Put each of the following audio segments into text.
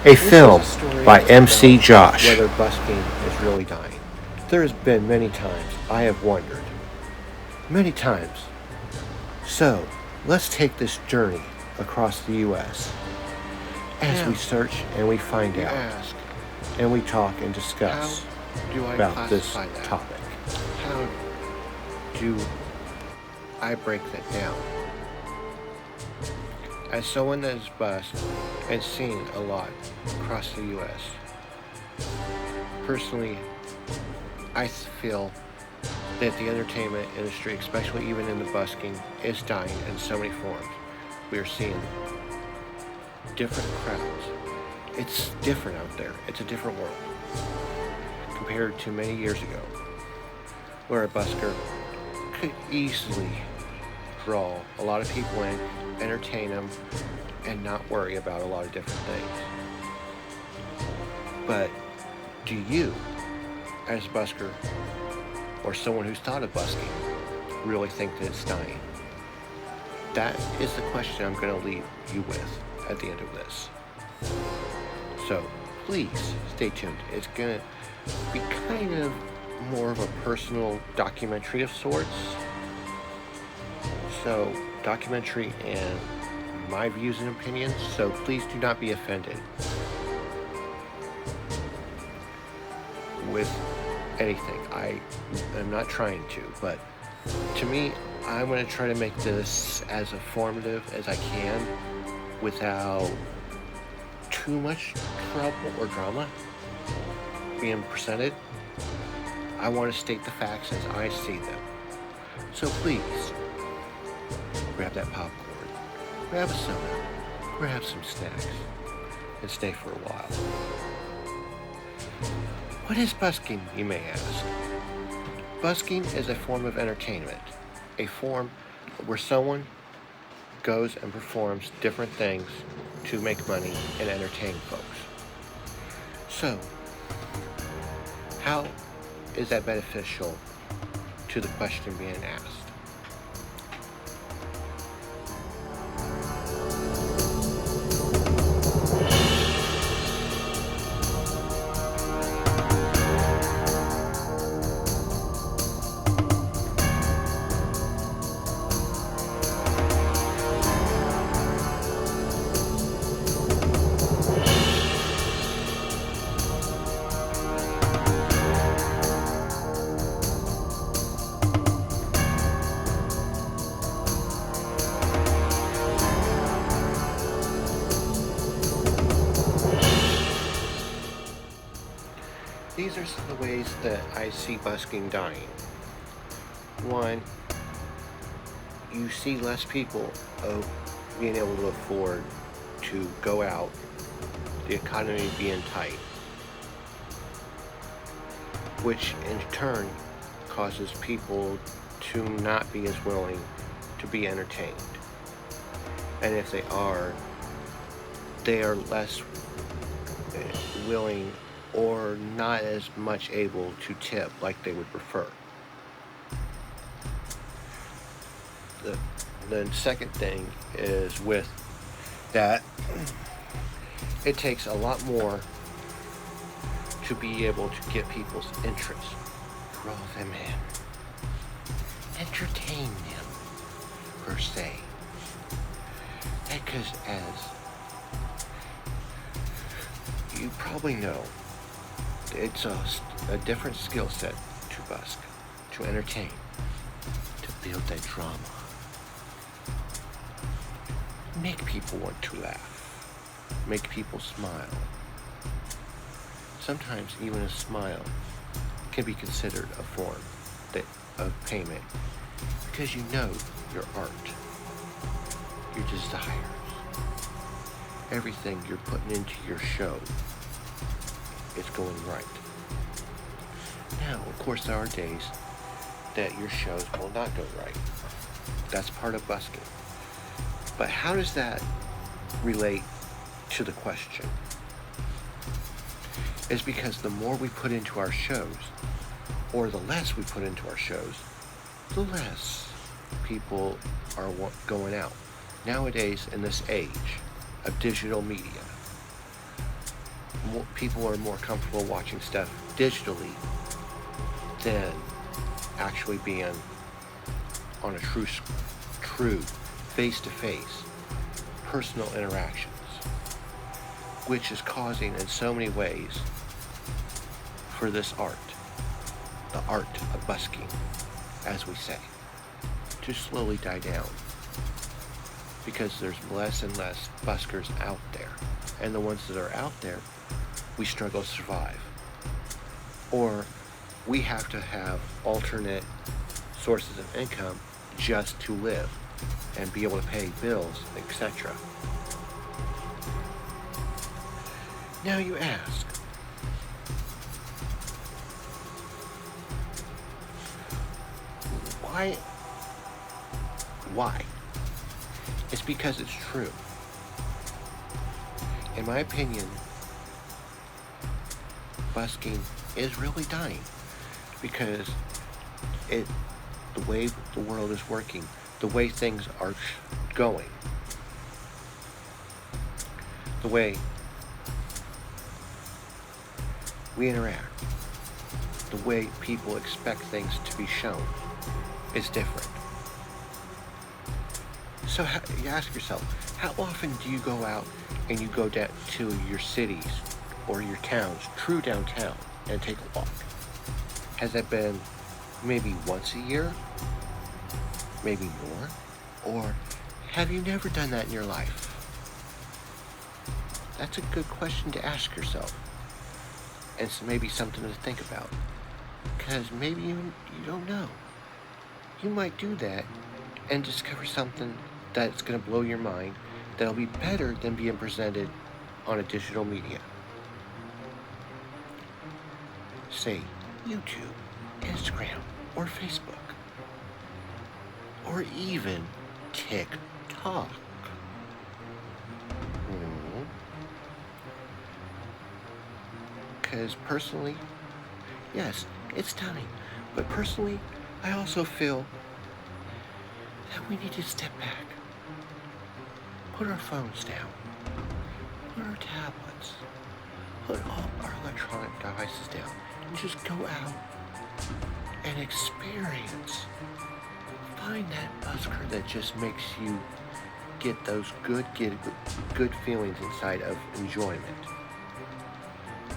A film by MC about Josh. whether busking is really dying. There has been many times I have wondered. Many times. So, let's take this journey across the U.S. as we search and we find out, and we talk and discuss about this topic. How do I break that down? As someone that has busked and seen a lot across the U.S., personally, I feel that the entertainment industry, especially even in the busking, is dying in so many forms. We are seeing different crowds. It's different out there. It's a different world compared to many years ago, where a busker could easily draw a lot of people in, entertain them, and not worry about a lot of different things. But do you, as a busker, or someone who's thought of busking, really think that it's dying? That is the question I'm going to leave you with at the end of this. So please stay tuned. It's going to be kind of more of a personal documentary of sorts. So, documentary and my views and opinions, so please do not be offended with anything. I am not trying to, but to me, I'm going to try to make this as informative as I can without too much trouble or drama being presented. I want to state the facts as I see them. So please, grab that popcorn, grab a soda, grab some snacks, and stay for a while. What is busking, you may ask? Busking is a form of entertainment, a form where someone goes and performs different things to make money and entertain folks. So, how is that beneficial to the question being asked? These are some of the ways that I see busking dying. One, you see less people being able to afford to go out, the economy being tight, which in turn causes people to not be as willing to be entertained. And if they are less willing or not as much able to tip like they would prefer. The second thing is with that, it takes a lot more to be able to get people's interest. Draw them in. Entertain them, per se. Because as you probably know, it's a different skill set to busk, to entertain, to build that drama. Make people want to laugh. Make people smile. Sometimes even a smile can be considered a form of payment because you know your art, your desires, everything you're putting into your show is going right. Now, of course, there are days that your shows will not go right. That's part of busking. But how does that relate to the question? It's because the more we put into our shows, or the less we put into our shows, the less people are going out. Nowadays, in this age of digital media, people are more comfortable watching stuff digitally than actually being on a true face-to-face personal interactions, which is causing in so many ways for this art, the art of busking, as we say, to slowly die down, because there's less and less buskers out there, and the ones that are out there, we struggle to survive, or we have to have alternate sources of income just to live and be able to pay bills, etc. Now you ask, why? Why? It's because it's true. In my opinion, busking is really dying because the way the world is working, the way things are going, the way we interact, the way people expect things to be shown is different. So you ask yourself, how often do you go out and you go down to your cities or your towns, true downtown, and take a walk? Has that been maybe once a year? Maybe more? Or have you never done that in your life? That's a good question to ask yourself. And it's maybe something to think about. Because maybe you don't know. You might do that and discover something that's going to blow your mind that'll be better than being presented on a digital media. Say YouTube, Instagram, or Facebook. Or even TikTok. Because personally, yes, it's dying. But personally, I also feel that we need to step back. Put our phones down. Put our tablets. Put all our electronic devices down. And just go out and experience. Find that busker that just makes you get those good feelings inside of enjoyment.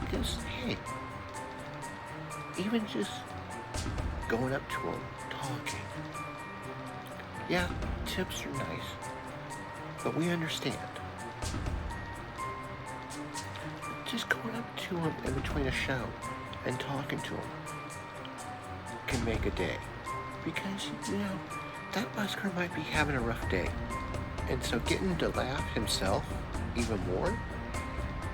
Because, hey, even just going up to them, talking. Yeah, tips are nice, but we understand. Just going up to them in between a show and talking to them can make a day. Because, that busker might be having a rough day. And so getting to laugh himself even more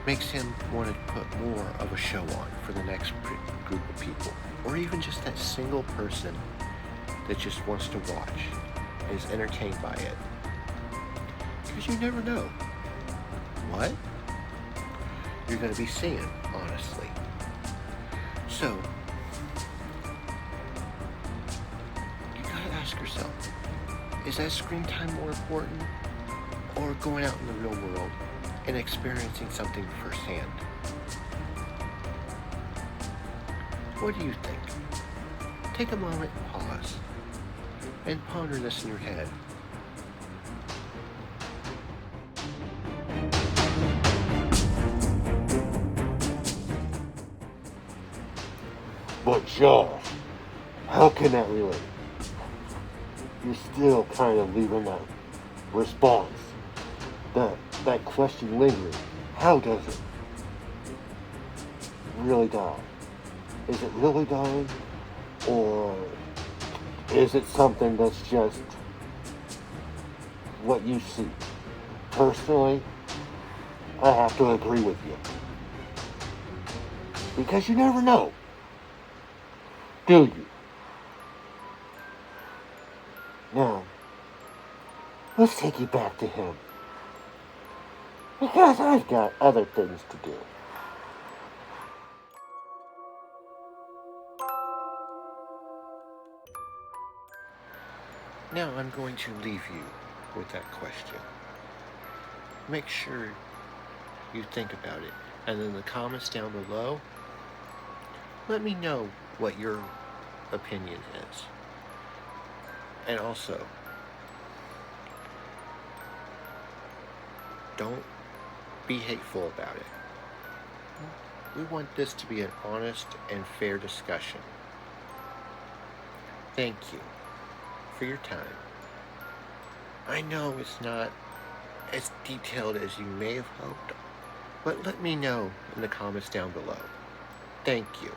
makes him want to put more of a show on for the next group of people. Or even just that single person that just wants to watch and is entertained by it. Because you never know what you're going to be seeing, honestly. So, you gotta ask yourself, is that screen time more important, or going out in the real world and experiencing something firsthand? What do you think? Take a moment, pause, and ponder this in your head. But Josh, how can that relate? You're still kind of leaving that response, that question lingering. How does it really die? Is it really dying? Or is it something that's just what you see? Personally, I have to agree with you. Because you never know. Do you? Now, let's take you back to him. Because I've got other things to do. Now I'm going to leave you with that question. Make sure you think about it. And in the comments down below, let me know what your opinion is. And also, don't be hateful about it. We want this to be an honest and fair discussion. Thank you for your time. I know it's not as detailed as you may have hoped, but let me know in the comments down below. Thank you.